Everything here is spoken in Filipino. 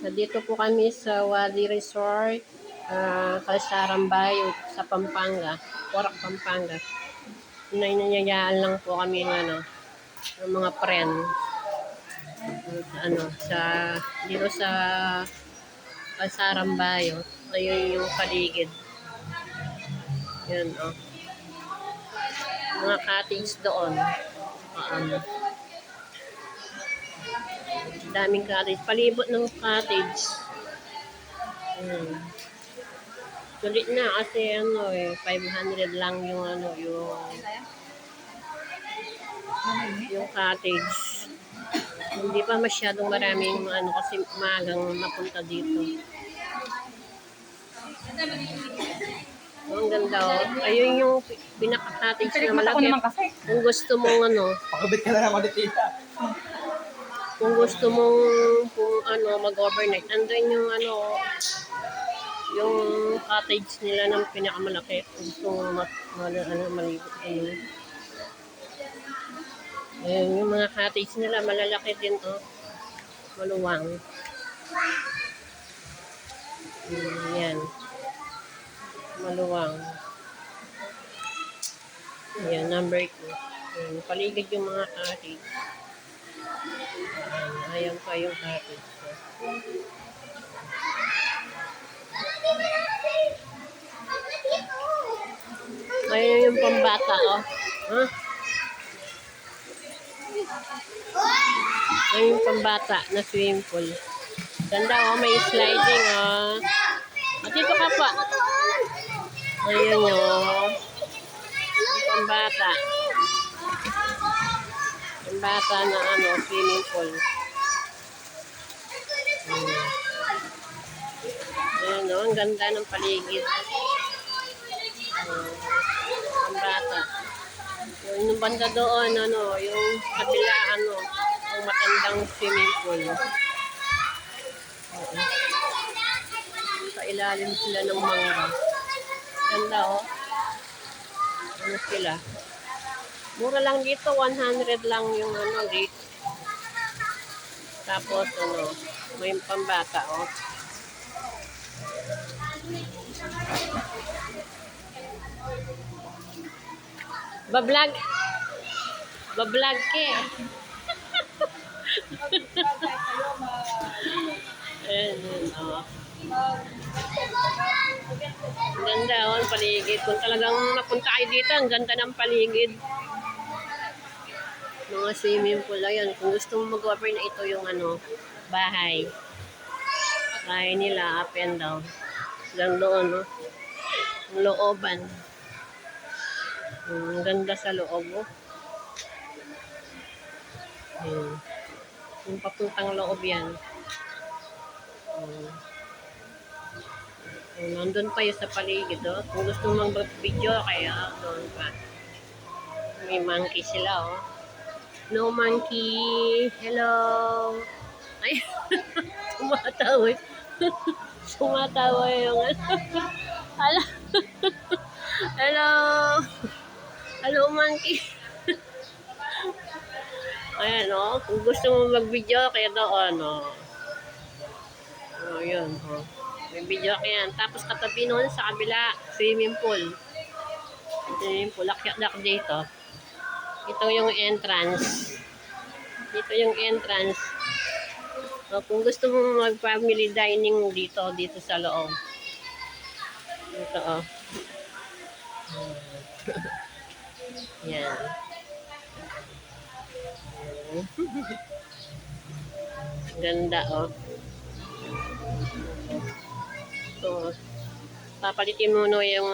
Nandito po kami sa Wadi Resort, Kalsarang Bayo, sa Pampanga, Porac, Pampanga. Nangyayaan lang po kami ng mga friend. Dito sa Kalsarang Bayo. Ayun yung paligid. Yan, oh. Mga cottage doon. Daming cottage. Palibot ng cottage. Sulit na kasi 500 lang yung cottage. Hindi pa masyadong maraming kasi maagang mapunta dito. Ang ganda, oh. Ayun yung pinaka-cottage na malaki. Kung gusto mong Pakabit ka na naman dito. Kung gusto mong mag-overnight, andun yung cottage nila ng pinakamalaki. Kung gusto mong malibot ayun. Ayun, yung mga cottage nila malalaki din, oh. Maluwang. Yan. Maluwang. Yan, number 2. Yan, paligid yung mga cottage. Ayan pa yung cottage. Ayun yung pambata, oh. Huh? Ayun yung pambata na swimming pool. Ganda, oh. May sliding, oh. At dito ka pa. Ayun yung pambata. Pambata na swimming pool. Ayun, oh. Ang ganda ng paligid. Pambata. Yung banda doon, yung kabila, yung matandang swimming pool. Sa ilalim sila ng mangga. Ganda, oh. Ano sila? Mura lang dito, 100 lang yung rate. Tapos, may pambata, oh. Bablog ke. Ayan, oh. Ang ganda, oh, ang paligid. Kung talagang napunta kayo dito, ang ganda ng paligid. Mga swimming pool, ayan. Kung gusto mo mag-offer na ito yung bahay. Bahay nila, up and down. Hanggang doon, no? Ang looban. Ang ganda sa loob, oh. Yung papuntang loob yan. Nandun pa yun sa paligid, oh. Kung gusto mong mag-video, kaya doon pa. May monkey sila, oh. No monkey. Hello. Ay, sumatawa. Sumatawa yung Hello. Hello. Hello, monkey. Ayan, oh. Kung gusto mo mag-video, kaya doon, oh. Oh, yun, oh. May video yan. Tapos katabi nun sa kabila, swimming pool. Swimming pool. Lakyak dito. Ito yung entrance. Dito yung entrance. So, kung gusto mo mag-family dining dito sa loob. Ito, oh. Yan. Ganda, oh. So, papalitin mo yung